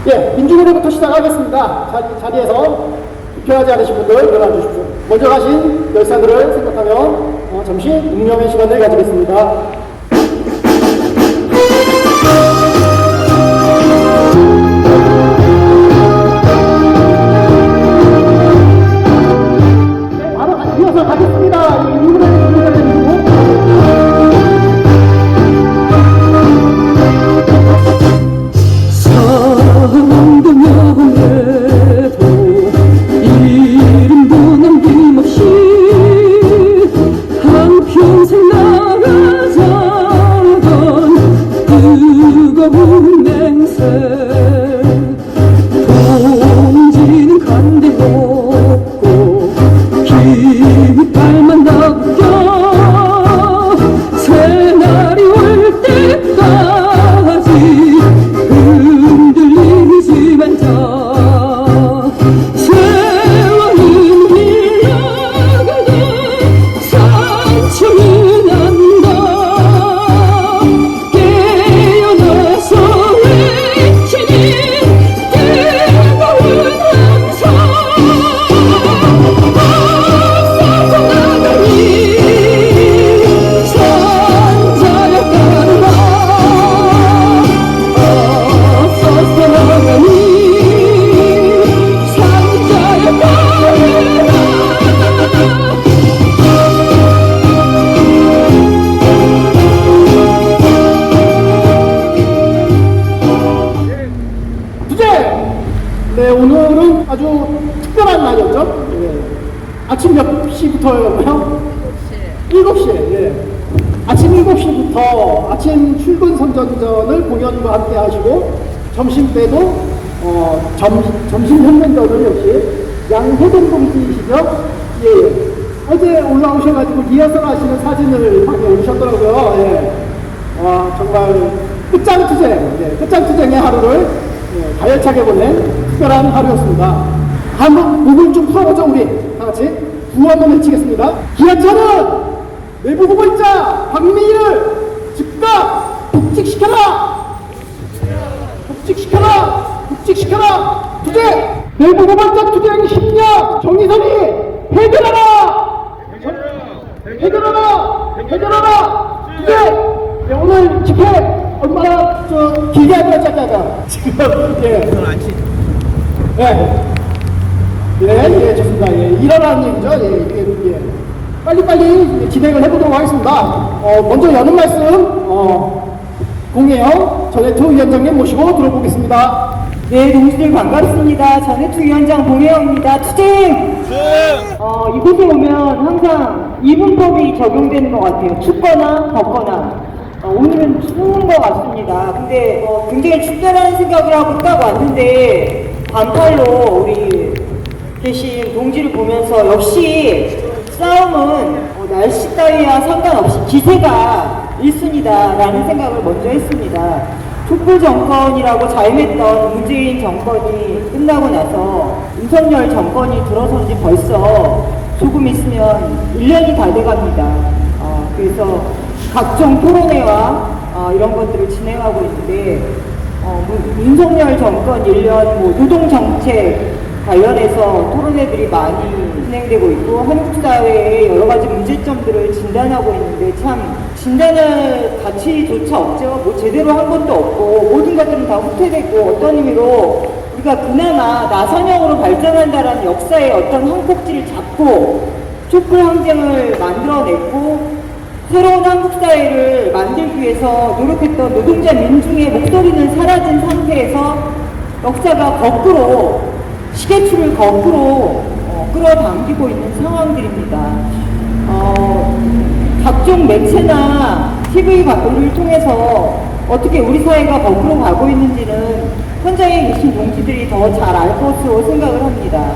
예, 민주노래부터 시작하겠습니다. 자리에서 투표하지 않으신 분들 일어나 주십시오. 먼저 가신 열사들을 생각하며 잠시 묵념의 시간을 가지겠습니다. 네, 바로 이어서 가겠습니다. 네, 오늘은 아주 특별한 날이었죠. 예. 아침 몇 시부터였나요? 7시에. 예. 아침 7시부터 아침 출근 선전전을 공연과 함께 하시고 점심 때도 점심 선전전을 역시 양호동 씨이시죠? 예. 어제 올라오셔가지고 리허설 하시는 사진을 방에 올리셨더라고요. 예. 정말 끝장투쟁, 예. 끝장투쟁의 하루를 가열차게 보낸 특별한 하루였습니다. 한번 목을 좀 풀어보죠. 우리 다같이 구호 한번 외치겠습니다. 기아차는 내부 후보자 박민희를 즉각 복직시켜라! 복직시켜라! 복직시켜라! 투쟁! 내부 후보자 투쟁 10년 정의선이 해결하라! 해결하라! 해결하라! 투쟁! 네, 오늘 집회 얼마나 길게 하자 짧게 하자. 지금 예, 좋습니다. 예, 일어나는 얘기죠. 예. 빨리빨리 진행을 해보도록 하겠습니다. 먼저 여는 말씀 공혜영 전해투 위원장님 모시고 들어보겠습니다. 네, 동지들 반갑습니다. 전해투 위원장 공혜영입니다. 투쟁! 이곳에 오면 항상 이분법이 적용되는 것 같아요. 춥거나 덥거나. 오늘은 추운 것 같습니다. 근데 굉장히 춥다라는 생각을 하고 딱 왔는데 반팔로 우리 계신 동지를 보면서 역시 싸움은 날씨 따위와 상관없이 기세가 1순위다라는 생각을 먼저 했습니다. 촛불 정권이라고 자임했던 문재인 정권이 끝나고 나서 윤석열 정권이 들어선 지 벌써 조금 있으면 1년이 다 돼갑니다. 그래서 각종 토론회와 이런 것들을 진행하고 있는데 윤석열 정권 1년 노동정책 관련해서 토론회들이 많이 진행되고 있고 한국 사회의 여러 가지 문제점들을 진단하고 있는데 참 진단할 가치조차 없죠. 뭐 제대로 한 것도 없고 모든 것들은 다 후퇴되고 어떤 의미로 우리가 그나마 나선형으로 발전한다라는 역사의 어떤 한 꼭지를 잡고 촛불 항쟁을 만들어냈고 새로운 한국 사회를 만들기 위해서 노력했던 노동자 민중의 목소리는 사라진 상태에서 역사가 거꾸로 시계추를 거꾸로 끌어당기고 있는 상황들입니다. 각종 매체나 TV를 통해서 어떻게 우리 사회가 거꾸로 가고 있는지는 현장에 계신 동지들이 더 잘 알 것으로 생각을 합니다.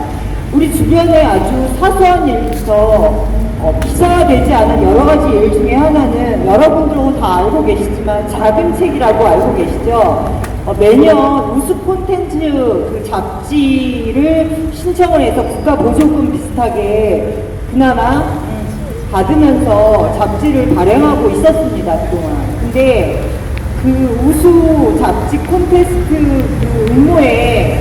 우리 주변에 아주 사소한 일부터 비사되지 않은 여러 가지 일 중에 하나는 여러분들도 다 알고 계시지만 작은 책이라고 알고 계시죠? 매년 우수 콘텐츠 그 잡지를 신청을 해서 국가 보조금 비슷하게 그나마 받으면서 잡지를 발행하고 있었습니다, 그동안. 근데 그 우수 잡지 콘테스트 그 응모에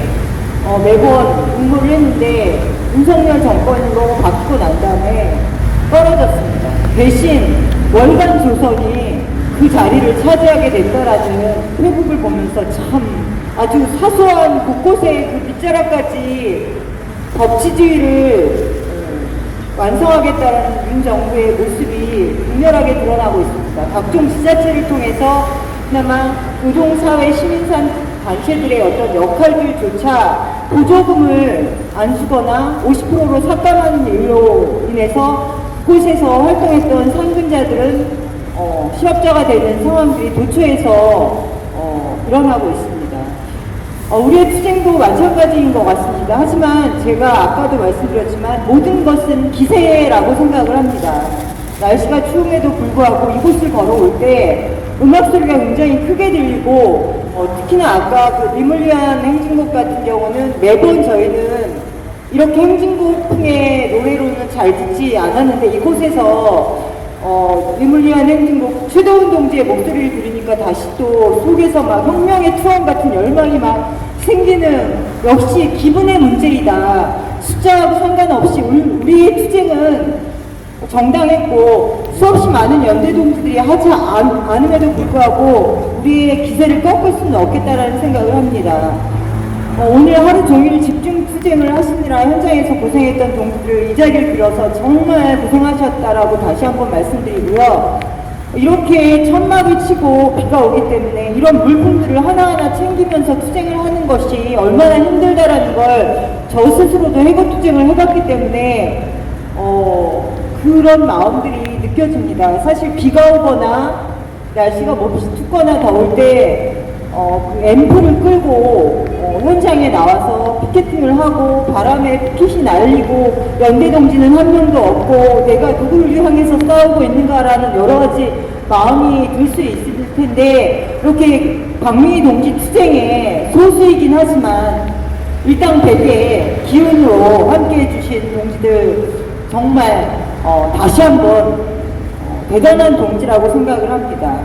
매번 응모를 했는데 윤석열 정권으로 바꾸고 난 다음에 떨어졌습니다. 대신 월간 조선이 그 자리를 차지하게 됐다라는 회국을 보면서 참 아주 사소한 곳곳에 그 빗자락까지 법치주의를 완성하겠다는 윤 정부의 모습이 극렬하게 드러나고 있습니다. 각종 지자체를 통해서 그나마 노동사회 시민단체들의 어떤 역할들조차 보조금을 안 주거나 50%로 삭감하는 일로 인해서 그곳에서 활동했던 상근자들은 실업자가 되는 상황들이 도처에서 일어나고 있습니다. 우리의 투쟁도 마찬가지인 것 같습니다. 하지만 제가 아까도 말씀드렸지만 모든 것은 기세라고 생각을 합니다. 날씨가 추움에도 불구하고 이곳을 걸어올 때 음악 소리가 굉장히 크게 들리고 특히나 아까 그 님을 위한 행진곡 같은 경우는 매번 저희는 이렇게 행진곡풍의 노래로는 잘 듣지 않았는데 이곳에서 님을 위한 행진곡 최도훈 동지의 목소리를 들으니까 다시 또 속에서 막 혁명의 투혼 같은 열망이 막 생기는 역시 기분의 문제이다. 숫자하고 상관없이 우리의 투쟁은 정당했고 수없이 많은 연대 동지들이 하지 않음에도 불구하고 우리의 기세를 꺾을 수는 없겠다라는 생각을 합니다. 오늘 하루 종일 집중 투쟁을 하시느라 현장에서 고생했던 동지들 이 자리를 빌어서 정말 고생하셨다라고 다시 한번 말씀드리고요. 이렇게 천막을 치고 비가 오기 때문에 이런 물품들을 하나하나 챙기면서 투쟁을 하는 것이 얼마나 힘들다라는 걸 저 스스로도 해고 투쟁을 해봤기 때문에 그런 마음들이 느껴집니다. 사실 비가 오거나 날씨가 몹시 춥거나 더울 때 그 앰프를 끌고 현장에 나와서 피켓팅을 하고 바람에 피켓이 날리고 연대 동지는 한 명도 없고 내가 누구를 향해서 싸우고 있는가라는 여러 가지 마음이 들 수 있을 텐데 이렇게 박민희 동지 투쟁의 소수이긴 하지만 일당백의 기운으로 함께해 주신 동지들 정말 다시 한번 대단한 동지라고 생각을 합니다.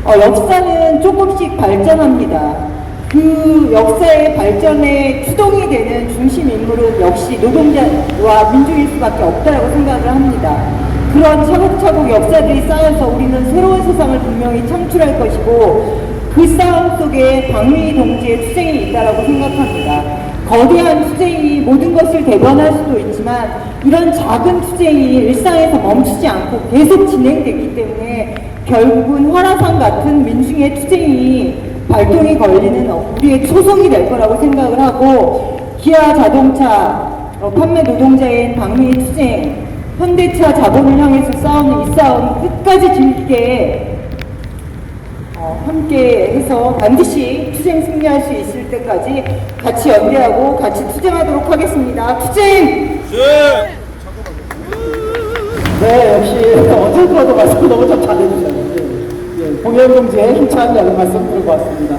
역사는 조금씩 발전합니다. 그 역사의 발전에 추동이 되는 중심 인물은 역시 노동자와 민중일 수밖에 없다고 생각을 합니다. 그런 차곡차곡 역사들이 쌓여서 우리는 새로운 세상을 분명히 창출할 것이고 그 싸움 속에 박민희 동지의 투쟁이 있다고 생각합니다. 거대한 투쟁이 모든 것을 대변할 수도 있지만 이런 작은 투쟁이 일상에서 멈추지 않고 계속 진행되기 때문에 결국은 화라산 같은 민중의 투쟁이 발동이 걸리는 우리의 초석이 될 거라고 생각을 하고 기아 자동차 판매 노동자인 박민희 투쟁, 현대차 자본을 향해서 싸우는 이 싸움 끝까지 길게 함께 해서 반드시 투쟁 승리할 수 있을 때까지 같이 연대하고 같이 투쟁하도록 하겠습니다. 투쟁! 네, 역시 어제 들어도 말씀 너무 좀 잘해주셨는데 봉현 동지의 힘찬 여러 말씀 들고 왔습니다.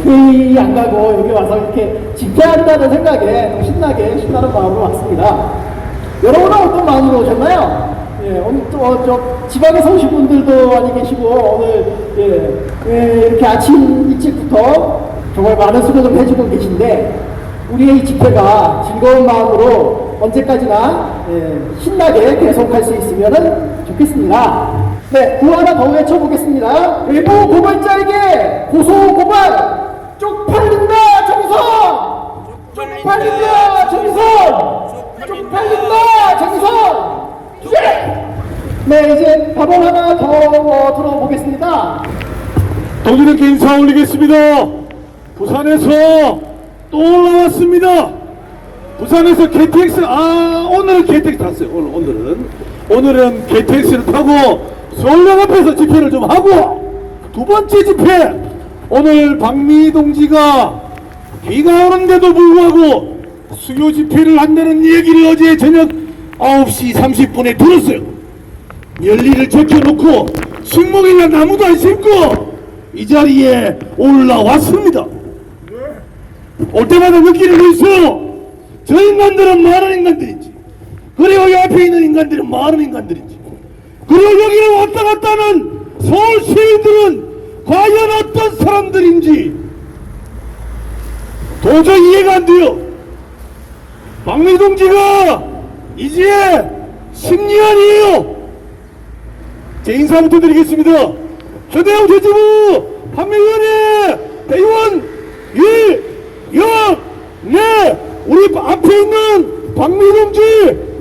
회의 안 가고 여기 와서 이렇게 집회한다는 생각에 신나는 마음으로 왔습니다. 여러분은 어떤 마음으로 오셨나요? 오늘 저 지방에서 오신 분들도 많이 계시고 오늘 이렇게 아침 일찍부터 정말 많은 수고 좀 해주고 계신데 우리의 이 집회가 즐거운 마음으로 언제까지나 신나게 계속할 수 있으면 좋겠습니다. 네, 구호 하나 더 외쳐보겠습니다. 외부 고발자에게 고소 고발! 쪽팔린다 정선! 쪽팔린다 정선! 쪽팔린다 정선! 네, 이제 발언 하나 더 들어보겠습니다. 동지들께 인사 올리겠습니다. 부산에서 또 올라왔습니다. 부산에서 KTX, 오늘은 KTX 탔어요. 오늘은 KTX를 타고 서울역 앞에서 집회를 좀 하고 두 번째 집회, 오늘 박민희 동지가 비가 오는데도 불구하고 수요 집회를 한다는 얘기를 어제 저녁 9시 30분에 들었어요. 열리를 제껴놓고 식목일날 나무도 안 심고 이 자리에 올라왔습니다. 올 때마다 느끼는 거 있어요. 저 인간들은 많은 인간들인지, 그리고 이 앞에 있는 인간들은 많은 인간들인지, 그리고 여기를 왔다 갔다 하는 서울 시민들은 과연 어떤 사람들인지 도저히 이해가 안 돼요. 박미 동지가 이제 10년이에요. 제 인사부터 드리겠습니다. 전대웅 제주부 판매위원회 대의원 이영래, 우리 앞에 있는 박미 동지,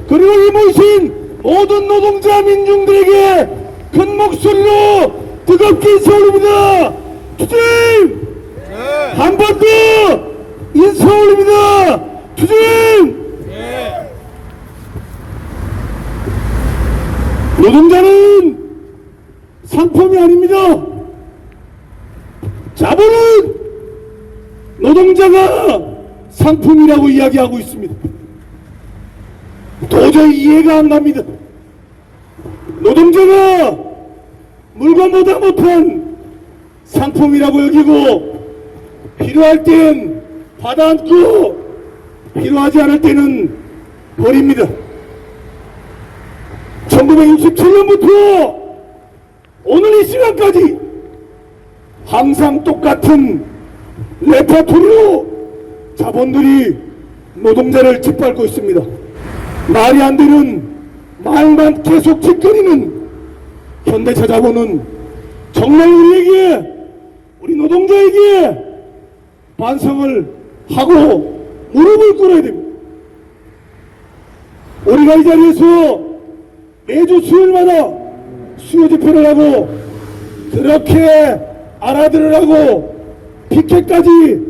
그리고 이 모이신 모든 노동자 민중들에게 큰 목소리로 뜨겁게 인사 올립니다. 투쟁! 한 번 더 인사 올립니다. 투쟁! 노동자는 상품이 아닙니다. 자본은 노동자가 상품이라고 이야기하고 있습니다. 도저히 이해가 안 갑니다. 노동자가 물건보다 못한 상품이라고 여기고, 필요할 땐 받아안고 필요하지 않을 때는 버립니다. 1967년부터 오늘 이 시간까지 항상 똑같은 레파토리로 자본들이 노동자를 짓밟고 있습니다. 말이 안 되는 말만 계속 짓거리는 현대차 자본은 정말 우리에게, 우리 노동자에게 반성을 하고 무릎을 꿇어야 됩니다. 우리가 이 자리에서 매주 수요일마다 수요 집회를 하고 그렇게 알아들으라고 피켓까지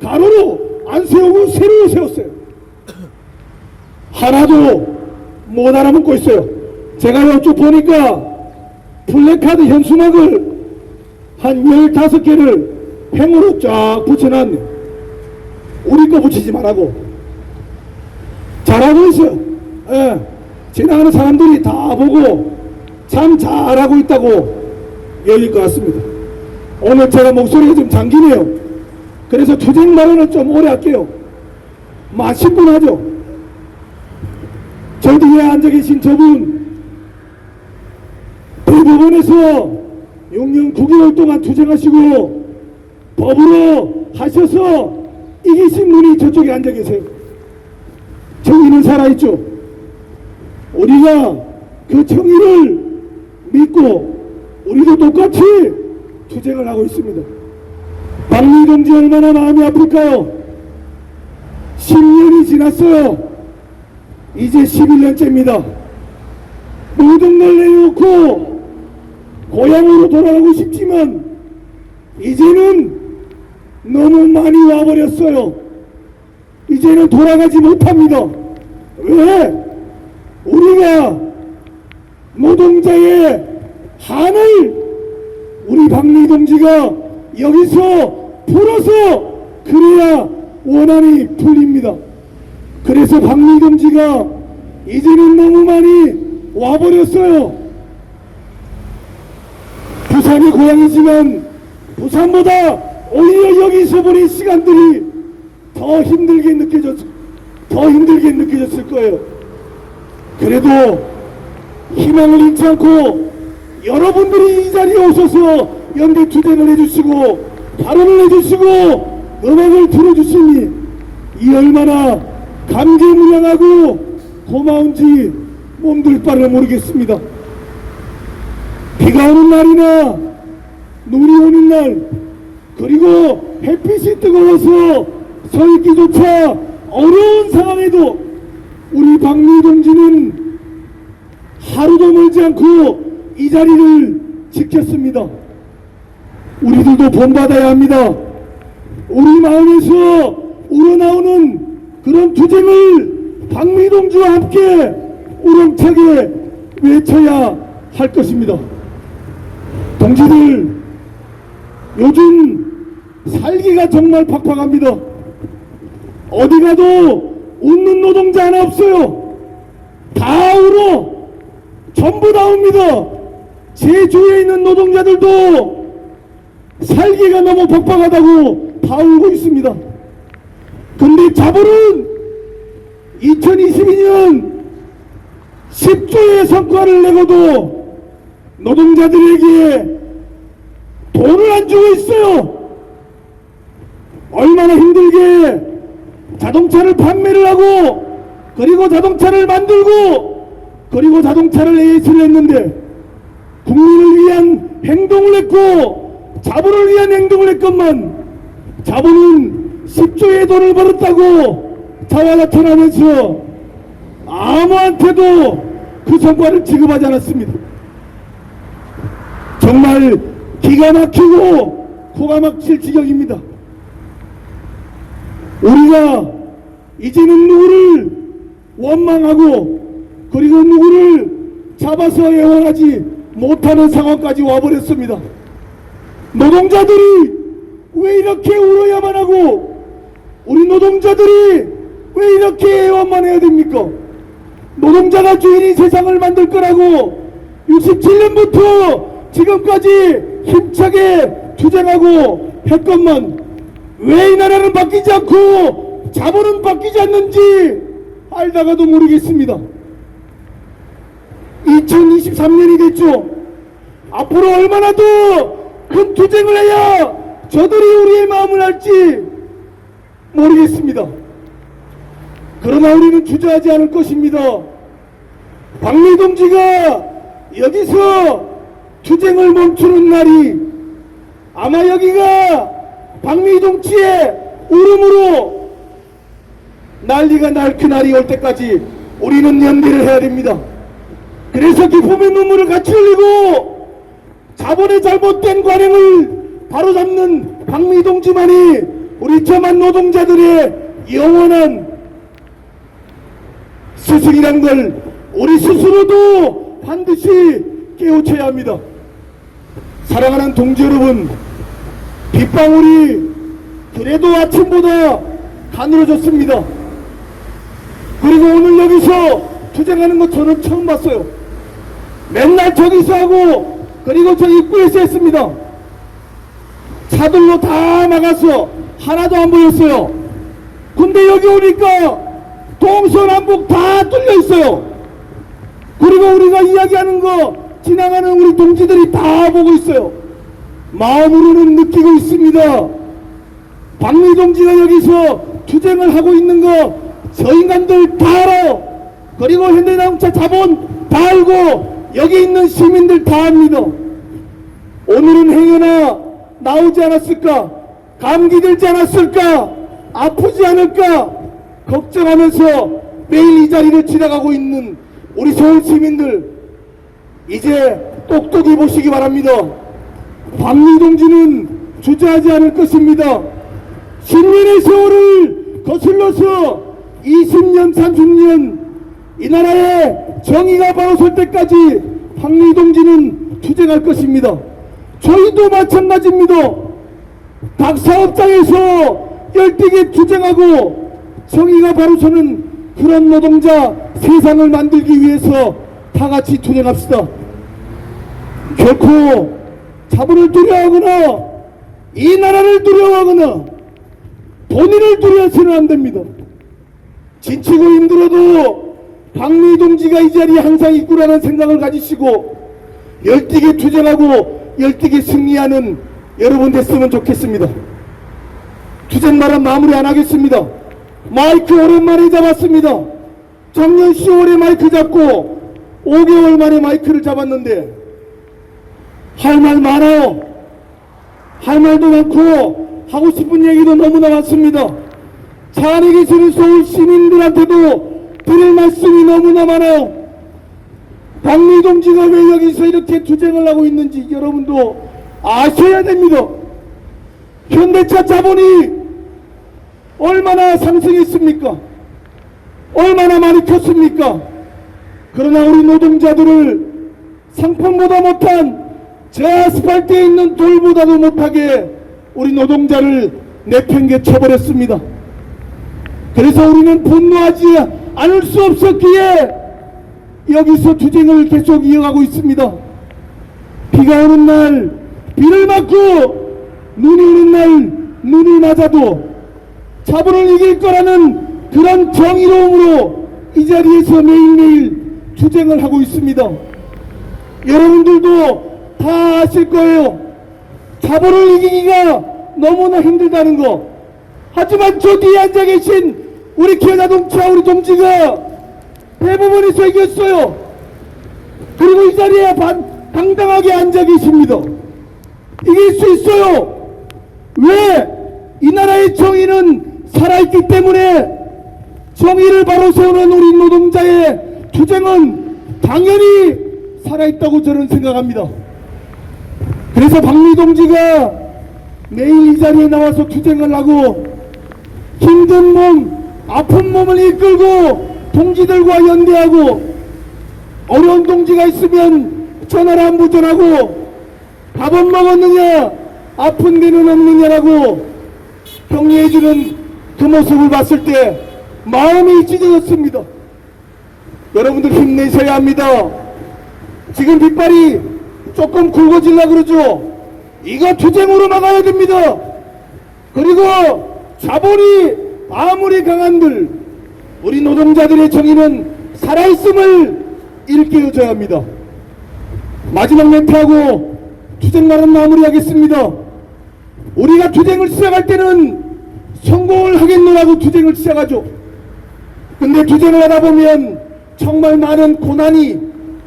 가로로 안 세우고 세로로 세웠어요. 하나도 못 알아먹고 있어요. 제가 여쭈 보니까 플래카드 현수막을 한 15개를 팽으로 쫙 붙여놨네. 우리 거 붙이지 말라고. 잘하고 있어요. 예. 지나가는 사람들이 다 보고 참 잘하고 있다고 여길 것 같습니다. 오늘 제가 목소리가 좀 잠기네요. 그래서 투쟁 발언을 좀 오래 할게요. 막 10분 하죠. 저 뒤에 앉아 계신 저분, 대법원에서 6년 9개월 동안 투쟁하시고 법으로 하셔서 이기신 분이 저쪽에 앉아 계세요. 정의는 살아있죠. 우리가 그 정의를 믿고 우리도 똑같이 투쟁을 하고 있습니다. 박미 동지 얼마나 마음이 아플까요? 10년이 지났어요. 이제 11년째입니다. 모든 걸 내놓고 고향으로 돌아가고 싶지만 이제는 너무 많이 와버렸어요. 이제는 돌아가지 못합니다. 왜? 우리가 노동자의 한을 우리 박미 동지가 여기서 풀어서 그래야 원한이 풀립니다. 그래서 박미 동지가 이제는 너무 많이 와버렸어요. 부산이 고향이지만 부산보다 오히려 여기서 보낸 시간들이 더 힘들게 느껴졌을 거예요. 그래도 희망을 잃지 않고 여러분들이 이 자리에 오셔서 연대 투쟁을 해주시고 발언을 해주시고 음악을 들어주시니 이 얼마나 감개무량하고 고마운지 몸둘 바를 모르겠습니다. 비가 오는 날이나 눈이 오는 날, 그리고 햇빛이 뜨거워서 서 있기조차 어려운 상황에도 우리 박미 동지는 하루도 멀지 않고 이 자리를 지켰습니다. 우리들도 본받아야 합니다. 우리 마음에서 우러나오는 그런 투쟁을 박미 동지와 함께 우렁차게 외쳐야 할 것입니다. 동지들, 요즘 살기가 정말 팍팍합니다. 어디 가도 웃는 노동자 하나 없어요. 다 울어. 전부 다 웁니다. 제 주위에 있는 노동자들도 살기가 너무 팍팍하다고 다 울고 있습니다. 근데 자본은 2022년 10조의 성과를 내고도 노동자들에게 돈을 안 주고 있어요. 얼마나 힘들게 자동차를 판매를 하고 그리고 자동차를 만들고 그리고 자동차를 AS를 했는데 국민을 위한 행동을 했고 자본을 위한 행동을 했건만 자본은 10조의 돈을 벌었다고 자화자찬하면서 아무한테도 그 성과를 지급하지 않았습니다. 정말 기가 막히고 코가 막힐 지경입니다. 우리가 이제는 누구를 원망하고 그리고 누구를 잡아서 애원하지 못하는 상황까지 와버렸습니다. 노동자들이 왜 이렇게 울어야만 하고 우리 노동자들이 왜 이렇게 애원만 해야 됩니까? 노동자가 주인이 세상을 만들 거라고 67년부터 지금까지 힘차게 투쟁하고 했건만 왜 이 나라는 바뀌지 않고 자본은 바뀌지 않는지 알다가도 모르겠습니다. 2023년이 됐죠. 앞으로 얼마나 더 큰 투쟁을 해야 저들이 우리의 마음을 알지 모르겠습니다. 그러나 우리는 주저하지 않을 것입니다. 박미 동지가 여기서 투쟁을 멈추는 날이 아마 여기가 박미 동지의 울음으로 난리가 날 그 날이 올 때까지 우리는 연대를 해야 됩니다. 그래서 기쁨의 눈물을 같이 흘리고 자본의 잘못된 관행을 바로잡는 박미 동지만이 우리 저만 노동자들의 영원한 스승이란 걸 우리 스스로도 반드시 깨우쳐야 합니다. 사랑하는 동지 여러분, 빗방울이 그래도 아침보다 가늘어졌습니다. 그리고 오늘 여기서 투쟁하는 거 저는 처음 봤어요. 맨날 저기서 하고 그리고 저 입구에서 했습니다. 차들로 다 막아서 하나도 안 보였어요. 근데 여기 오니까 동서남북 다 뚫려 있어요. 그리고 우리가 이야기하는 거 지나가는 우리 동지들이 다 보고 있어요. 마음으로는 느끼고 있습니다. 박미 동지가 여기서 투쟁을 하고 있는 거 저 인간들 다 알아요. 그리고 현대자동차 자본 다 알고 여기 있는 시민들 다 압니다. 오늘은 행여나 나오지 않았을까? 감기 들지 않았을까? 아프지 않을까? 걱정하면서 매일 이 자리를 지나가고 있는 우리 서울 시민들, 이제 똑똑히 보시기 바랍니다. 박미 동지는 주저하지 않을 것입니다. 10년의 세월을 거슬러서 20년, 30년 이 나라에 정의가 바로 설 때까지 박미 동지는 투쟁할 것입니다. 저희도 마찬가지입니다. 각 사업장에서 열띠게 투쟁하고 정의가 바로 서는 그런 노동자 세상을 만들기 위해서 다 같이 투쟁합시다. 결코 자본을 두려워하거나 이 나라를 두려워하거나 본인을 두려워서는 안 됩니다. 지치고 힘들어도 박미 동지가 이 자리에 항상 있구라는 생각을 가지시고 열띠게 투쟁하고 열띠게 승리하는 여러분 됐으면 좋겠습니다. 투쟁 말은 마무리 안 하겠습니다. 마이크 오랜만에 잡았습니다. 작년 10월에 마이크 잡고 5개월 만에 마이크를 잡았는데 할 말 많아요. 할 말도 많고 하고 싶은 얘기도 너무나 많습니다. 차 안에 계시는 서울 시민들한테도 드릴 말씀이 너무나 많아요. 박미 동지가 왜 여기서 이렇게 투쟁을 하고 있는지 여러분도 아셔야 됩니다. 현대차 자본이 얼마나 상승했습니까? 얼마나 많이 컸습니까? 그러나 우리 노동자들을 상품보다 못한 저 아스팔트에 있는 돌보다도 못하게 우리 노동자를 내팽개쳐버렸습니다. 그래서 우리는 분노하지 않을 수 없었기에 여기서 투쟁을 계속 이어가고 있습니다. 비가 오는 날 비를 맞고 눈이 오는 날 눈을 맞아도 자본을 이길 거라는 그런 정의로움으로 이 자리에서 매일매일 투쟁을 하고 있습니다. 여러분들도 다 아실 거예요. 자본을 이기기가 너무나 힘들다는 거. 하지만 저 뒤에 앉아 계신 우리 기아자동차 우리 동지가 대부분에서 이겼어요. 그리고 이 자리에 당당하게 앉아 계십니다. 이길 수 있어요. 왜? 이 나라의 정의는 살아있기 때문에 정의를 바로 세우는 우리 노동자의 투쟁은 당연히 살아있다고 저는 생각합니다. 그래서 박미 동지가 매일 이 자리에 나와서 투쟁을 하고 힘든 몸, 아픈 몸을 이끌고 동지들과 연대하고 어려운 동지가 있으면 전화를 안부 전하고 밥은 먹었느냐, 아픈 데는 없느냐라고 격려해주는 그 모습을 봤을 때 마음이 찢어졌습니다. 여러분들 힘내셔야 합니다. 지금 빗발이 조금 굵어지려고 그러죠. 이거 투쟁으로 막아야 됩니다. 그리고 자본이 아무리 강한들 우리 노동자들의 정의는 살아있음을 일깨워줘야 합니다. 마지막 멘트하고 투쟁만은 마무리하겠습니다. 우리가 투쟁을 시작할 때는 성공을 하겠노라고 투쟁을 시작하죠. 근데 투쟁을 하다 보면 정말 많은 고난이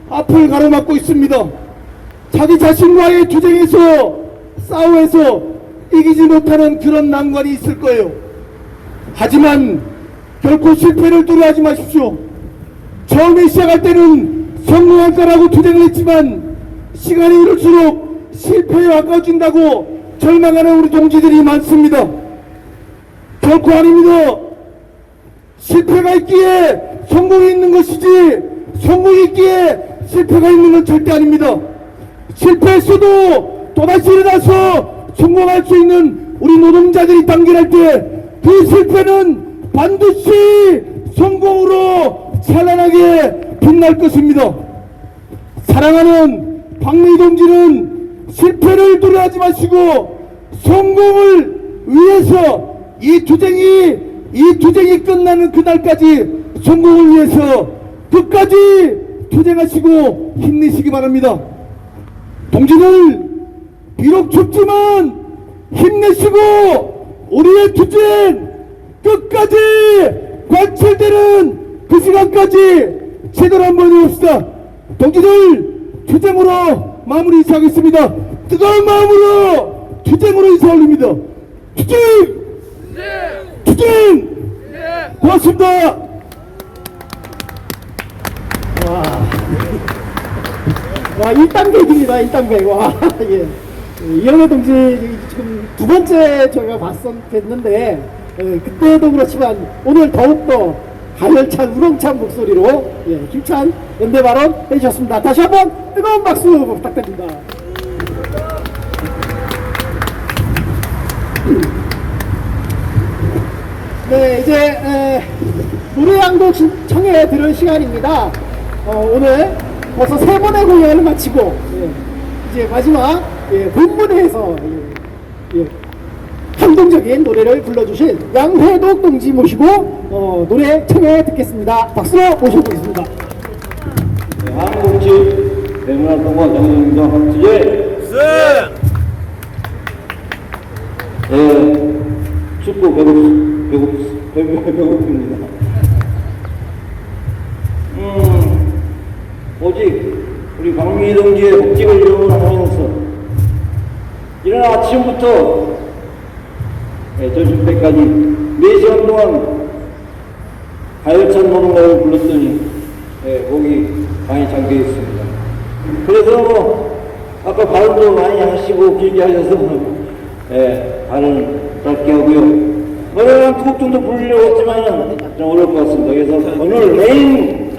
앞을 가로막고 있습니다. 자기 자신과의 투쟁에서 싸움에서 이기지 못하는 그런 난관이 있을 거예요. 하지만 결코 실패를 두려워하지 마십시오. 처음에 시작할 때는 성공할 거라고 투쟁을 했지만 시간이 흐를수록 실패에 가까워진다고 절망하는 우리 동지들이 많습니다. 결코 아닙니다. 실패가 있기에 성공이 있는 것이지 성공이 있기에 실패가 있는 건 절대 아닙니다. 실패했어도 또다시 일어나서 성공할 수 있는 우리 노동자들이 단결할 때 그 실패는 반드시 성공으로 찬란하게 빛날 것입니다. 사랑하는 박미 동지는 실패를 두려워하지 마시고 성공을 위해서 이 투쟁이 끝나는 그날까지 성공을 위해서 끝까지 투쟁하시고 힘내시기 바랍니다. 동지들 비록 춥지만 힘내시고 우리의 투쟁 끝까지 관철되는 그 시간까지 제대로 한번 해봅시다. 동지들 투쟁으로 마무리 인사하겠습니다. 뜨거운 마음으로 투쟁으로 인사 올립니다. 투쟁! 투쟁! 고맙습니다. 와, 1단계입니다, 1단계. 와, 예. 이영애 동지 지금 두 번째 저희가 뵀는데, 그때도 그렇지만 오늘 더욱더 가열찬, 우렁찬 목소리로, 힘찬 연대 발언 해주셨습니다. 다시 한번 뜨거운 박수 부탁드립니다. 네, 이제, 노래 한 곡 청해 들을 시간입니다. 오늘 벌써 세 번의 공연을 마치고 이제 마지막 본문에서 감동적인 노래를 불러주신 양회독 동지 모시고 노래 청해 듣겠습니다. 박수로 모셔보겠습니다. 네, 한국지 대문활동과 정의운동 주제 춥고 배고픕니다. 오직 우리 박미 동지의 복직을 이루면서 이른 아침부터 저녁 때까지 4시간 동안 가열찬 노동가를 불렀더니 목이 많이 잠겨 있습니다. 그래서 아까 발음도 많이 하시고 길게 하셔서 발음 짧게 하고요. 노래를 한 두 곡 정도 부르려고 했지만 좀 어려울 것 같습니다. 그래서 오늘 메인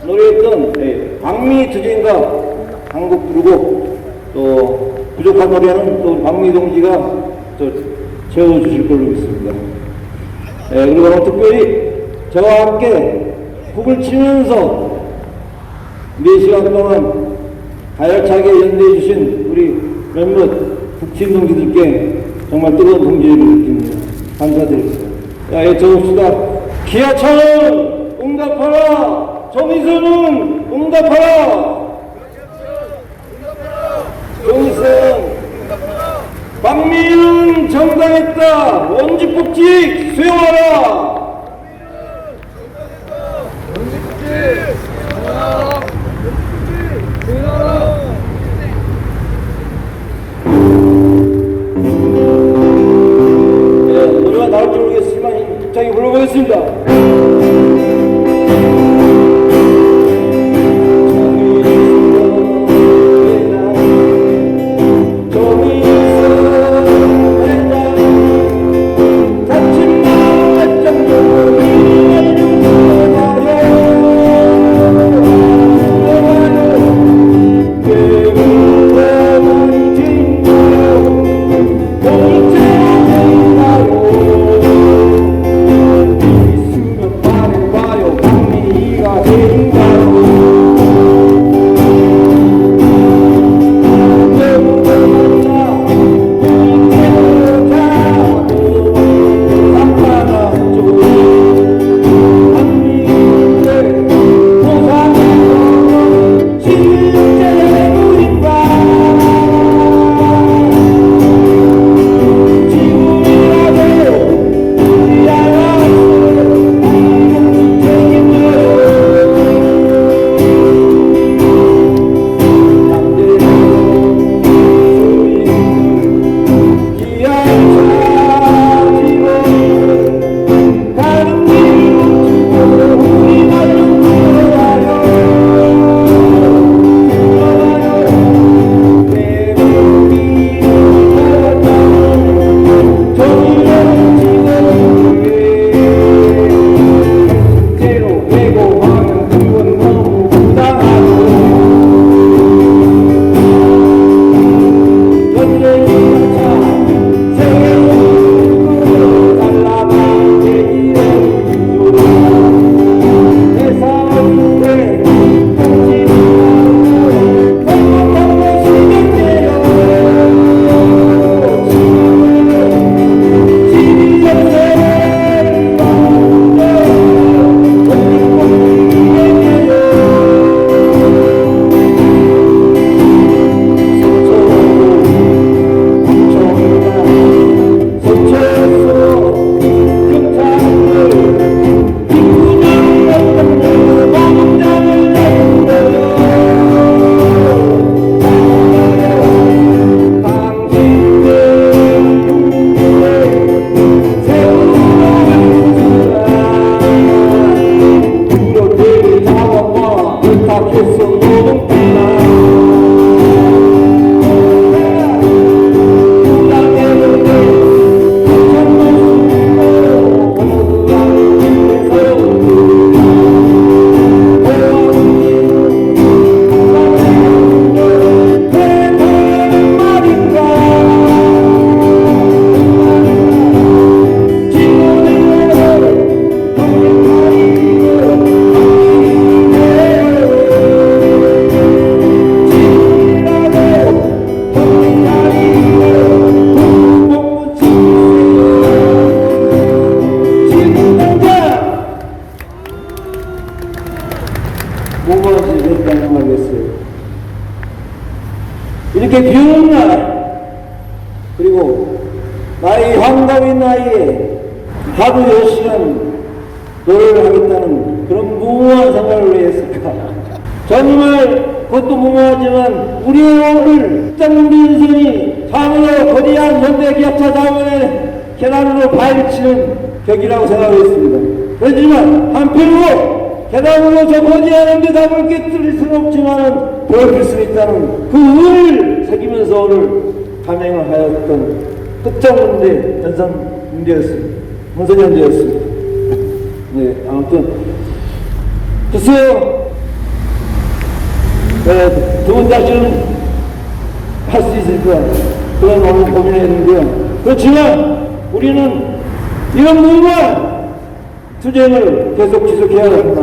노래했던 박미 투쟁가 한 곡 부르고 또 부족한 노래는 또 박미 동지가 또 채워주실 걸로 믿습니다. 그리고 오늘 특별히 저와 함께 북을 치면서 4시간 동안 가열차게 연대해 주신 우리 몇몇 북친 동지들께 정말 뜨거운 동지를 느낍니다. 감사드립니다. 자, 적읍시다. 기아차는 응답하라! 정의선은 응답하라! 정의선 박민은 정당했다. 원칙법칙 수용하라. 네, 노래가 나올 줄 모르겠지만 갑자기 불러보겠습니다. 이렇게 비오는 날, 그리고 나의 환갑인 나이에 하루 10시간 노래를 하겠다는 그런 무모한 생각을 왜 했을까? 정말 그것도 무모하지만 우리의 오늘 국장님의 인생이 참으로 거대한 현대기아차 자원의 계단으로 발치는 격이라고 생각했습니다. 그렇지만 한편으로 계단으로 저 거대한 현대담을 깨뜨릴 수는 없지만 보여줄 수 있다는 그 의의를 새기면서 오늘 감행을 하였던 특정문대 연산문제였습니다. 문선연제였습니다. 네, 아무튼 글쎄요, 두 분 다시는 할 수 있을 거야. 그런 오늘 고민했는데요. 그렇지만 우리는 이런 무모한 투쟁을 계속 지속해야 합니다.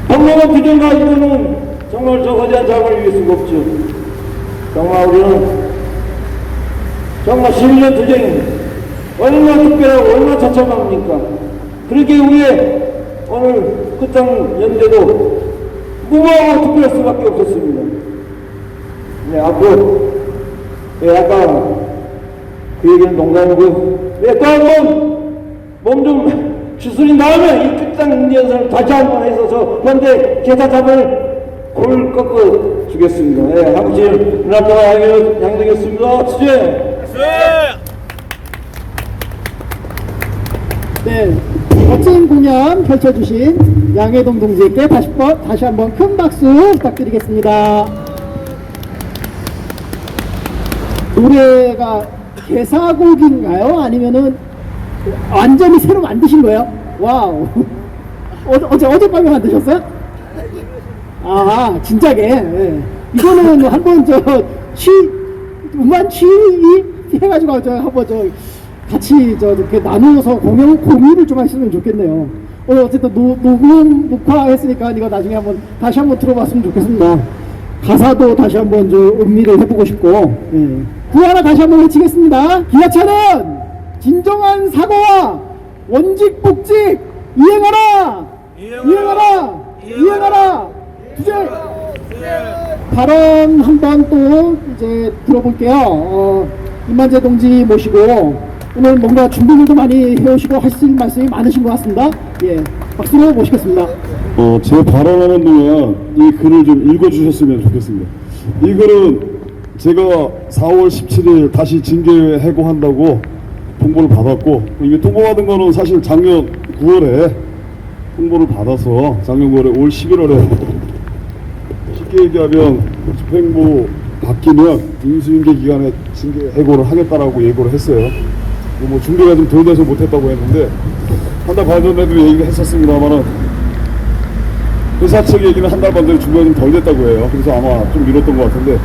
평범한 투쟁 가지고는 정말 저 거대한 작업을 이길 수가 없죠. 정말 우리는 정말 11년 투쟁입니다. 얼마나 특별하고 얼마나 처참합니까? 그러기에 우리의 오늘 끝장 연대도 무모하고 특별할 수밖에 없었습니다. 네, 앞으로, 네, 아까 그 얘기는 농담이고, 또 한 번 몸 좀 추스린 다음에 이 끝장 연설을 다시 한 번 해서 저 현대 계사탑을 골 꺾어 주겠습니다. 예, 아버지 누나가 양되겠습니다. 수제. 네, 멋진 공연 펼쳐주신 양해동 동지에게 다시 한번 큰 박수 부탁드리겠습니다. 노래가 개사곡인가요? 아니면은 완전히 새로 만드신 거예요? 와우. 어젯밤에 만드셨어요? 아, 진작에. 예. 이거는 한번 음반 취의 해가지고 한번 같이 이렇게 나누어서 공유를 좀 하시면 좋겠네요. 어쨌든 녹화했으니까 이거 나중에 다시 한번 들어봤으면 좋겠습니다. 가사도 다시 한번 음미를 해보고 싶고. 예. 그 하나 다시 한번 외치겠습니다. 기아차는 진정한 사고와 원직 복직 이행하라! 이행하라! 주제! 발언 한번 또 이제 들어볼게요. 임만재 동지 모시고 오늘 뭔가 준비들도 많이 해오시고 하실 말씀이 많으신 것 같습니다. 예, 박수로 모시겠습니다. 제 발언하는 동안 이 글을 좀 읽어주셨으면 좋겠습니다. 이 글은 제가 4월 17일 다시 징계 해고한다고 통보를 받았고, 이게 통보받은 거는 사실 작년 9월에 통보를 받아서 작년 9월에 올 11월에 쉽게 얘기하면 집행부 바뀌면 인수인계 기간에 징계 해고를 하겠다라고 예고를 했어요. 뭐 준비가 좀 덜 돼서 못했다고 했는데 한 달 반 전에도 얘기를 했었습니다만은 회사 측 얘기는 한 달 반 전에 준비가 좀 덜 됐다고 해요. 그래서 아마 좀 미뤘던 것 같은데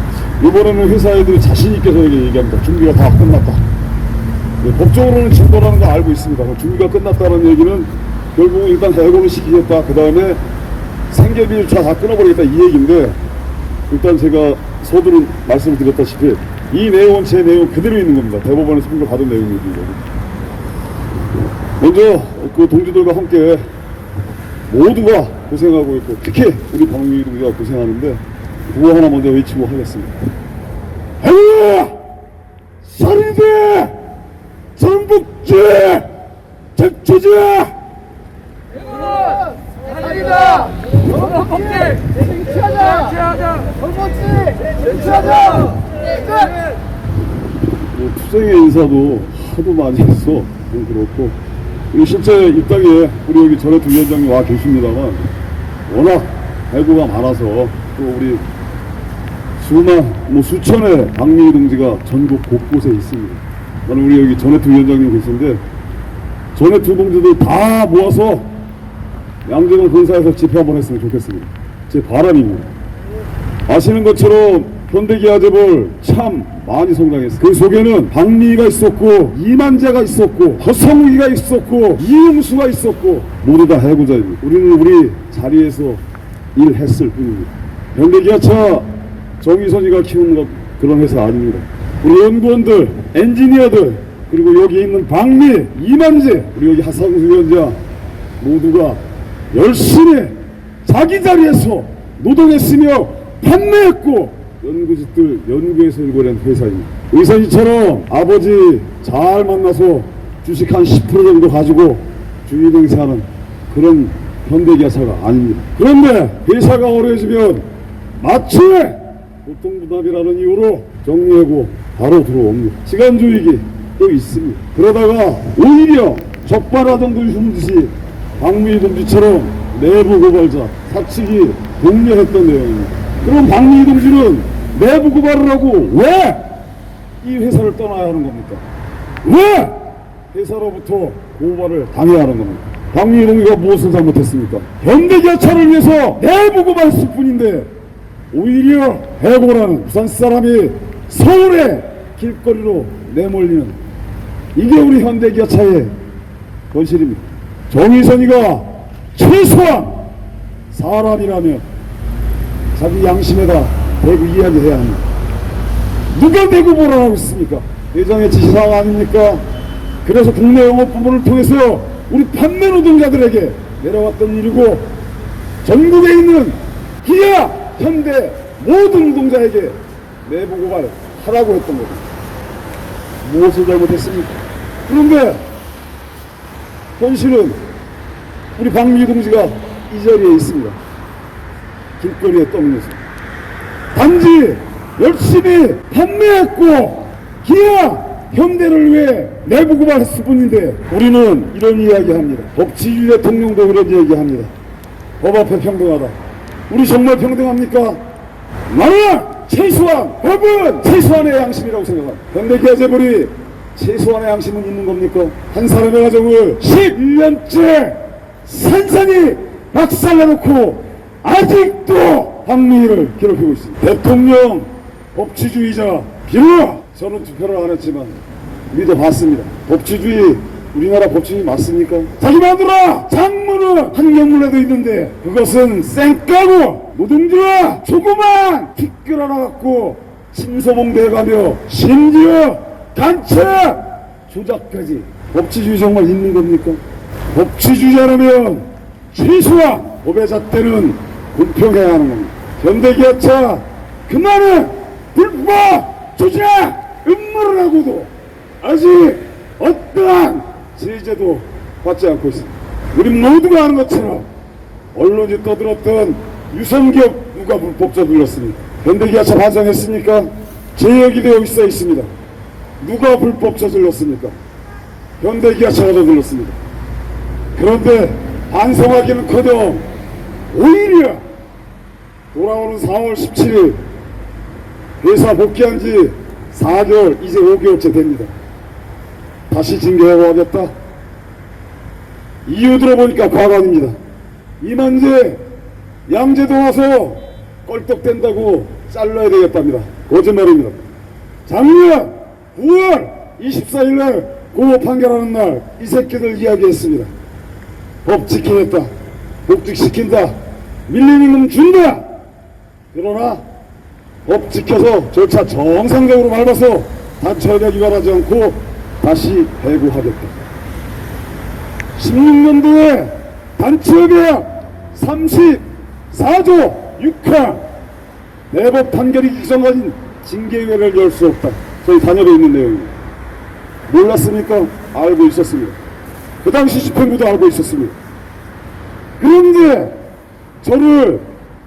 이번에는 회사 애들이 자신 있게 저에게 얘기합니다. 준비가 다 끝났다. 네, 법적으로는 진도라는 거 알고 있습니다. 준비가 끝났다는 얘기는 결국 일단 해고를 시키겠다. 그 다음에 생계비 일차 다 끊어버리겠다 이 얘기인데, 일단 제가 서두른 말씀을 드렸다시피 이 내용은 제 내용 그대로 있는 겁니다. 대법원에서 통보를 받은 내용입니다. 먼저 그 동지들과 함께 모두가 고생하고 있고 특히 우리 박민희 동지가 고생하는데 구호 하나 먼저 외치고 하겠습니다. 해외 살인죄 전북죄 특초죄 살인이다! 전복죄! 쟁취하자! 전복죄! 쟁취하자! 투쟁의 인사도 하도 많이 해서 좀 그렇고, 실제 입당에 우리 여기 전해투 위원장님 와 계십니다만 워낙 해고가 많아서 또 우리 수천의 박민희 동지가 전국 곳곳에 있습니다. 저는 우리 여기 전해투 위원장님 계신데 전해투 동지들 다 모아서 양재동 근사에서 집회 한번 했으면 좋겠습니다. 제 바람입니다. 아시는 것처럼 현대기아재벌 참 많이 성장했어요. 그 속에는 박미희가 있었고 이만재가 있었고 허성욱이가 있었고 이응수가 있었고 모두 다 해고자입니다. 우리는 우리 자리에서 일했을 뿐입니다. 현대기아차 정의선이가 키우는 그런 회사 아닙니다. 우리 연구원들, 엔지니어들, 그리고 여기 있는 박미, 이만재, 우리 여기 하상수 위원장 모두가 열심히 자기 자리에서 노동했으며 판매했고 연구직들 연구에서 일궈낸 회사입니다. 의선이처럼 아버지 잘 만나서 주식 한 10% 정도 가지고 주인 행사하는 그런 현대기아차가 아닙니다. 그런데 회사가 어려워지면 마치 고통분담이라는 이유로 정리하고 바로 들어옵니다. 시간조이기 또 있습니다. 그러다가 오히려 적발하던 걸 흉듯이 박민희 동지처럼 내부 고발자 사측이 독려했던 내용입니다. 그럼 박민희 동지는 내부 고발을 하고 왜 이 회사를 떠나야 하는 겁니까? 왜 회사로부터 고발을 당해야 하는 겁니까? 박민희 동지가 무엇을 잘못했습니까? 현대기아차를 위해서 내부 고발했을 뿐인데 오히려 해고라는 부산 사람이 서울의 길거리로 내몰리는 이게 우리 현대기아차의 현실입니다. 정의선이가 최소한 사람이라면 자기 양심에다 대고 이야기해야 합니다. 누가 내고 뭐라고 있습니까? 회장의 지시사항 아닙니까? 그래서 국내 영업부문을 통해서 우리 판매 노동자들에게 내려왔던 일이고 전국에 있는 기아, 현대 모든 노동자에게 내부 고발하라고 했던 겁니다. 무엇을 잘못했습니까? 그런데 현실은 우리 박미 동지가 이 자리에 있습니다. 길거리에 떠밀려서 단지 열심히 판매했고 기아 현대를 위해 내보고만 했을 뿐인데 우리는 이런 이야기합니다. 법치주의 대통령도 그런 이야기합니다. 법 앞에 평등하다. 우리 정말 평등합니까? 나는 최소한 법은 최소한의 양심이라고 생각합니다. 현대기아 재벌이 최소한의 양심은 있는 겁니까? 한 사람의 가정을 11년째 산산히 박살내놓고 아직도 박미를 괴롭히고 있습니다. 대통령 법치주의자 비록 저는 투표를 안 했지만 믿어봤습니다. 법치주의 우리나라 법치주의 맞습니까? 자기 마누라 장모는 한경문에도 있는데 그것은 쌩까고 노동주와 조그만 티끌 하나 갖고 침소봉대해가며 심지어 간첩 조작까지 법치주의 정말 있는 겁니까? 법치주의자라면 최소한 법의 잣대는 공평해야 하는 겁니다. 현대기아차 그 많은 불법 조작 음모를 하고도 아직 어떠한 제재도 받지 않고 있습니다. 우리 모두가 아는 것처럼 언론이 떠들었던 유성기업 누가 불법 저질렀습니까? 현대기아차 반성했습니까? 제역이 되어 있어 있습니다. 누가 불법 저질렀습니까? 현대기아차가 저질렀습니다. 그런데 반성하기는커녕 오히려 돌아오는 4월 17일 회사 복귀한 지 4개월 이제 5개월째 됩니다. 다시 징계하고 하겠다. 이유 들어보니까 과반입니다. 이만재 양재도 와서 껄떡댄다고 잘라야 되겠답니다. 거짓말입니다. 작년 9월 24일날 고소 판결하는 날 이 새끼들 이야기했습니다. 법 지키겠다. 복직시킨다. 밀리는 놈 준다. 그러나 법 지켜서 절차 정상적으로 밟아서 단체협약 위반하지 않고 다시 해고하겠다. 16년도에 단체협약 34조 6항 대법 판결이 기정한 징계위원회를 열 수 없다. 저희 단협에 있는 내용입니다. 몰랐습니까? 알고 있었습니다. 그 당시 집행부도 알고 있었습니다. 그런데 저를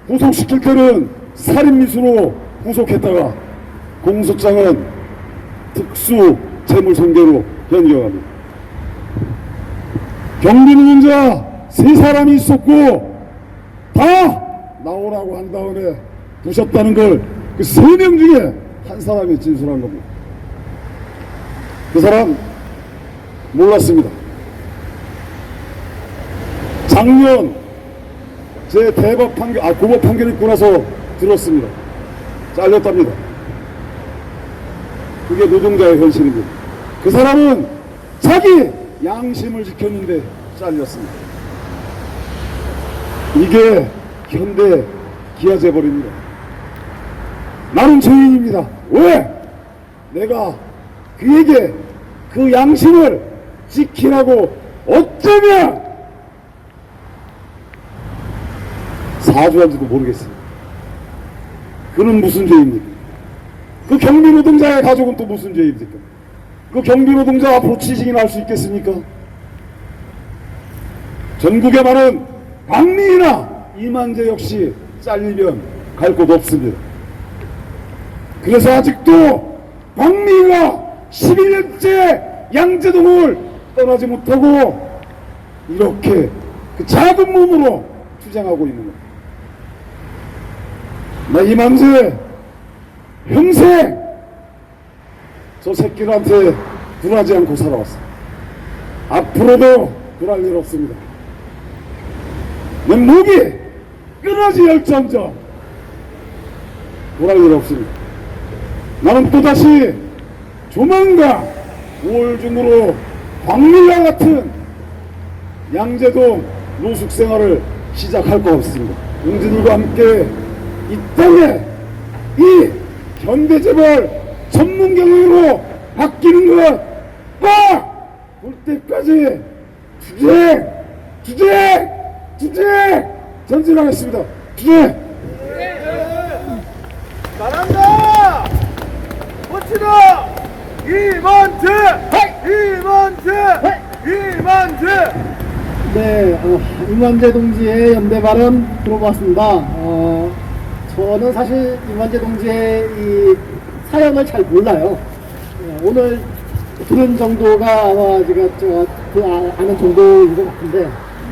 구속시킬 때는 살인미수로 구속했다가 공소장은 특수 재물손괴로 변경합니다. 경비노동자 3사람이 있었고 다 나오라고 한 다음에 부셨다는 걸 그 3명 중에 한 사람이 진술한 겁니다. 그 사람 몰랐습니다. 작년 제 대법 판결, 고법 판결이 있고 나서 들었습니다. 잘렸답니다. 그게 노동자의 현실입니다. 그 사람은 자기 양심을 지켰는데 잘렸습니다. 이게 현대 기아재벌입니다. 나는 죄인입니다. 왜? 내가 그에게 그 양심을 지키라고 어쩌면 사주한지도 모르겠습니다. 그는 무슨 죄입니까? 그 경비노동자의 가족은 또 무슨 죄입니까? 그 경비노동자가 앞으로 취직이 날 수 있겠습니까? 전국에 많은 박미나 이만재 역시 잘리면 갈 곳 없습니다. 그래서 아직도 박미가 11년째 양재동을 떠나지 못하고 이렇게 그 작은 몸으로 투쟁하고 있는 겁니다. 나 이만재 평생 저 새끼들한테 굴하지 않고 살아왔어. 앞으로도 굴할 일 없습니다. 내 목이 끊어질지언정 굴할 일 없습니다. 나는 또다시 조만간 5월 중으로 박밀과 같은 양재동 노숙 생활을 시작할 것 같습니다. 동지들과 함께 이 땅에 이 현대재벌 전문 경영으로 바뀌는 것 볼 때까지 투쟁 전진하겠습니다. 투쟁. 잘한다! 멋지다! 이만재! 이만재! 이만재! 네, 이만재 동지의 연대 발언 들어봤습니다. 저는 사실 이만재 동지의 이 사연을 잘 몰라요. 오늘 들은 정도가 아마 제가 아는 정도인 것 같은데,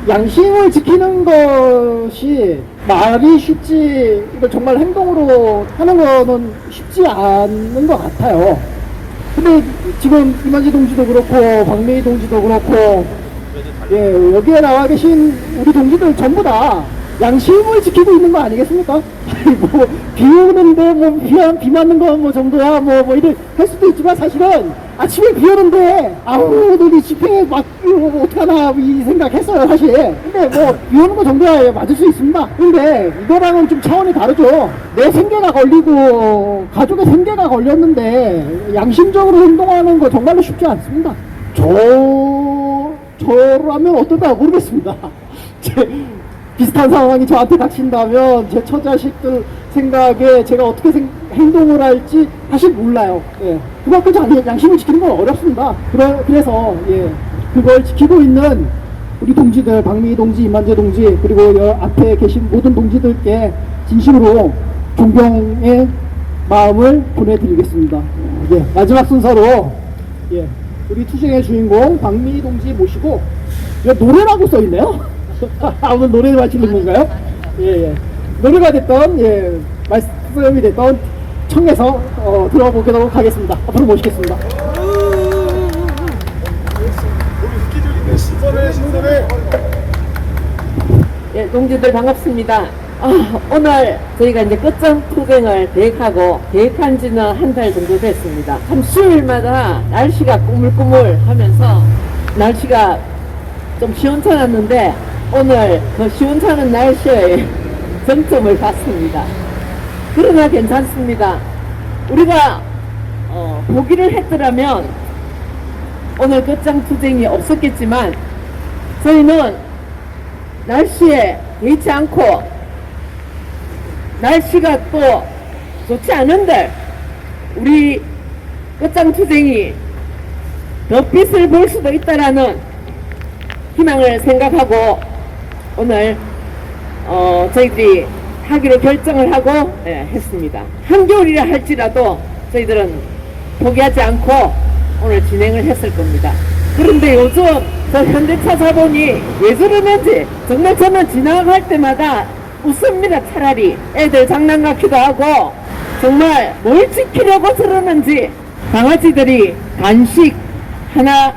양심을 지키는 것이 말이 쉽지, 이걸 정말 행동으로 하는 거는 쉽지 않은 것 같아요. 근데 지금 이만재 동지도 그렇고 박미희 동지도 그렇고, 예, 여기에 나와 계신 우리 동지들 전부 다 양심을 지키고 있는 거 아니겠습니까? 아니, 뭐, 비 오는데, 비 맞는 거 뭐 정도야, 이래 할 수도 있지만, 사실은 아침에 비 오는데, 아우, 너희 집행에 막, 이거 어떡하나, 이 생각했어요, 사실. 근데 비 오는 거 정도야 맞을 수 있습니다. 근데 이거랑은 좀 차원이 다르죠. 내 생계가 걸리고, 가족의 생계가 걸렸는데, 양심적으로 행동하는 거 정말로 쉽지 않습니다. 저라면 어떨까 모르겠습니다. 비슷한 상황이 저한테 닥친다면 제 처자식들 생각에 제가 어떻게 행동을 할지 사실 몰라요. 예. 그만큼 양심을 지키는 건 어렵습니다. 그래서 예. 그걸 지키고 있는 우리 동지들, 박미희 동지, 이만재 동지, 그리고 앞에 계신 모든 동지들께 진심으로 존경의 마음을 보내드리겠습니다. 예. 마지막 순서로 예. 우리 투쟁의 주인공 박미희 동지 모시고, 노래라고 써있네요. 아무 노래 마치는 건가요? 예, 예. 노래가 됐던, 예, 말씀이 됐던 청에서 들어보도록 하겠습니다. 앞으로 모시겠습니다. 예, 동지들 반갑습니다. 오늘 저희가 이제 끝장 투쟁을 계획한 지는 한 달 정도 됐습니다. 참 수요일마다 날씨가 꾸물꾸물 하면서 날씨가 좀 시원찮았는데 오늘 그 시원찮은 날씨의 정점을 봤습니다. 그러나 괜찮습니다. 우리가 보기를 했더라면 오늘 끝장 투쟁이 없었겠지만 저희는 날씨에 개의치 않고 날씨가 또 좋지 않은데 우리 끝장 투쟁이 더 빛을 볼 수도 있다라는 희망을 생각하고 오늘 저희들이 하기로 결정을 하고 했습니다. 한겨울이라 할지라도 저희들은 포기하지 않고 오늘 진행을 했을 겁니다. 그런데 요즘 저 현대차 사본이 왜 저러는지 정말 저는 지나갈 때마다 웃습니다. 차라리 애들 장난 같기도 하고 정말 뭘 지키려고 저러는지 강아지들이 간식 하나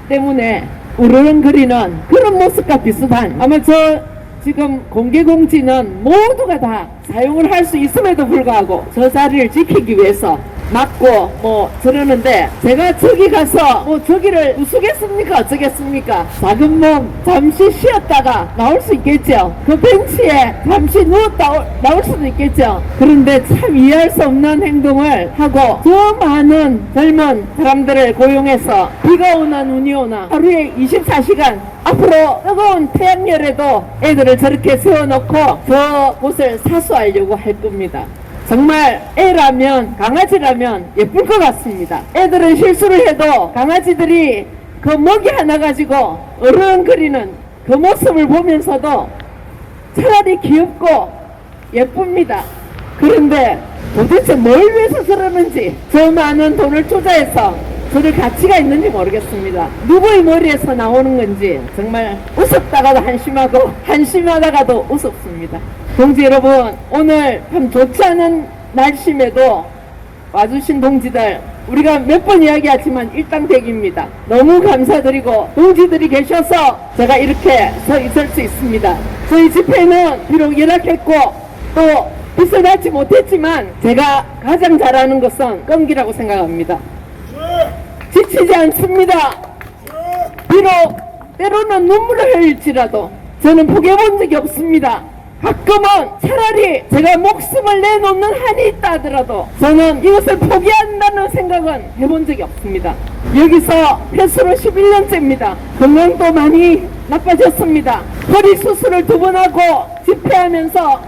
때문에 우르릉거리는 그런 모습과 비슷한, 아마 저 지금 공개공지는 모두가 다 사용을 할 수 있음에도 불구하고 저 자리를 지키기 위해서 맞고 저러는데 제가 저기 가서 저기를 부수겠습니까 어쩌겠습니까? 작은 몸 잠시 쉬었다가 나올 수 있겠죠. 그 벤치에 잠시 누웠다 나올 수도 있겠죠. 그런데 참 이해할 수 없는 행동을 하고 저 많은 젊은 사람들을 고용해서 비가 오나 눈이 오나 하루에 24시간 앞으로 뜨거운 태양열에도 애들을 저렇게 세워놓고 저 곳을 사수하려고 할 겁니다. 정말 애라면 강아지라면 예쁠 것 같습니다. 애들은 실수를 해도 강아지들이 그 먹이 하나 가지고 어른거리는 그 모습을 보면서도 차라리 귀엽고 예쁩니다. 그런데 도대체 뭘 위해서 저러는지 저 많은 돈을 투자해서 저를 가치가 있는지 모르겠습니다. 누구의 머리에서 나오는 건지 정말 우습다가도 한심하고 한심하다가도 우습습니다. 동지 여러분, 오늘 참 좋지 않은 날씨에도 와주신 동지들 우리가 몇 번 이야기하지만 일당백입니다. 너무 감사드리고 동지들이 계셔서 제가 이렇게 서 있을 수 있습니다. 저희 집회는 비록 열악했고 또 빛을 받지 못했지만 제가 가장 잘하는 것은 끈기라고 생각합니다. 지치지 않습니다. 비록 때로는 눈물을 흘릴지라도 저는 포기해본 적이 없습니다. 가끔은 차라리 제가 목숨을 내놓는 한이 있다 하더라도 저는 이것을 포기한다는 생각은 해본 적이 없습니다. 여기서 폐수로 11년째입니다. 건강도 많이 나빠졌습니다. 허리 수술을 2번 하고 집회하면서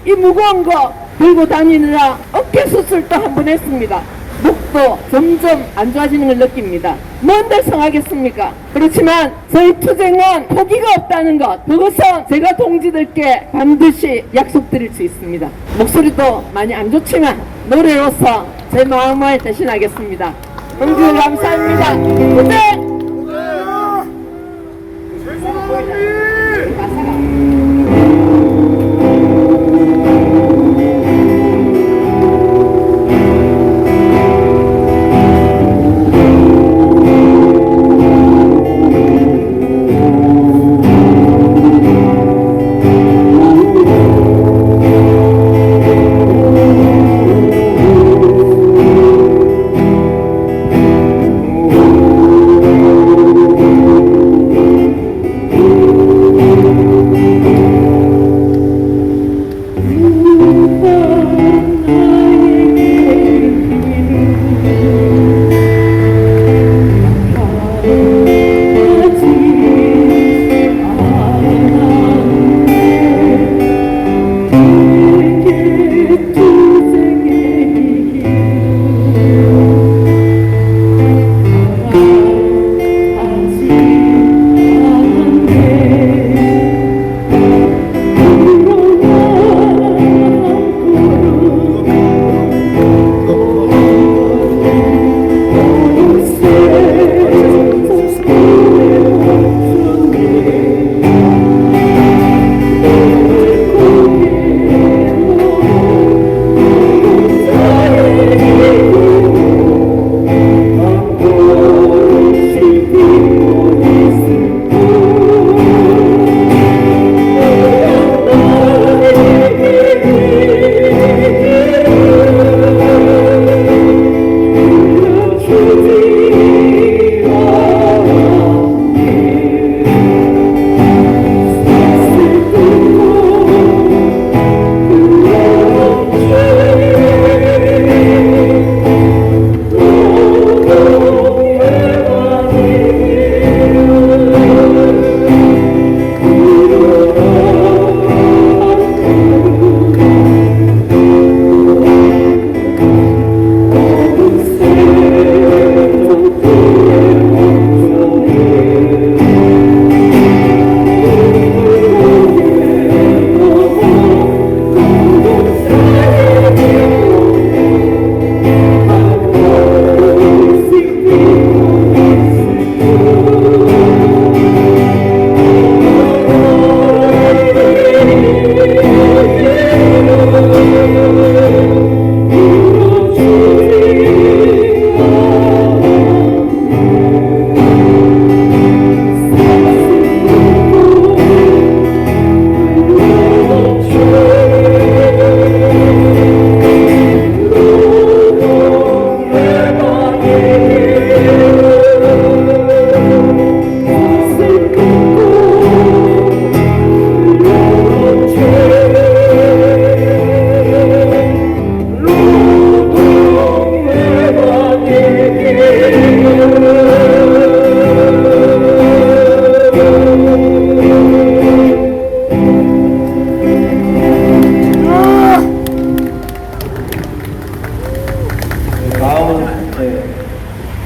이 무거운 거 들고 다니느라 어깨 수술도 1번 했습니다. 목 모습도 점점 안 좋아지는 걸 느낍니다. 뭔들 성하겠습니까? 그렇지만 저희 투쟁은 포기가 없다는 것, 그것은 제가 동지들께 반드시 약속드릴 수 있습니다. 목소리도 많이 안 좋지만 노래로서 제 마음을 대신하겠습니다. 동지들 감사합니다. 투쟁!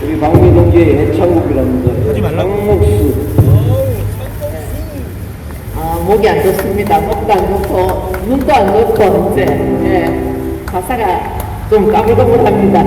우리 박미 동지의 애창곡이라는 거. 창목수. 목이 안 좋습니다. 목도 안 좋고 눈도 안 좋고 이제 가사가 좀 까불까불합니다.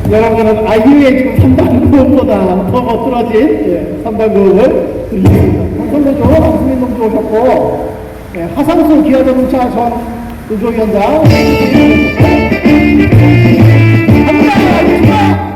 여러분은 아이유의 지금 3단 구호보다 더 멋들어진 3단 구호를 들리겠습니다. 선배조 박수민 동조 오셨고, 하상수 기아자동차 전 의조위원장. 감사합니다.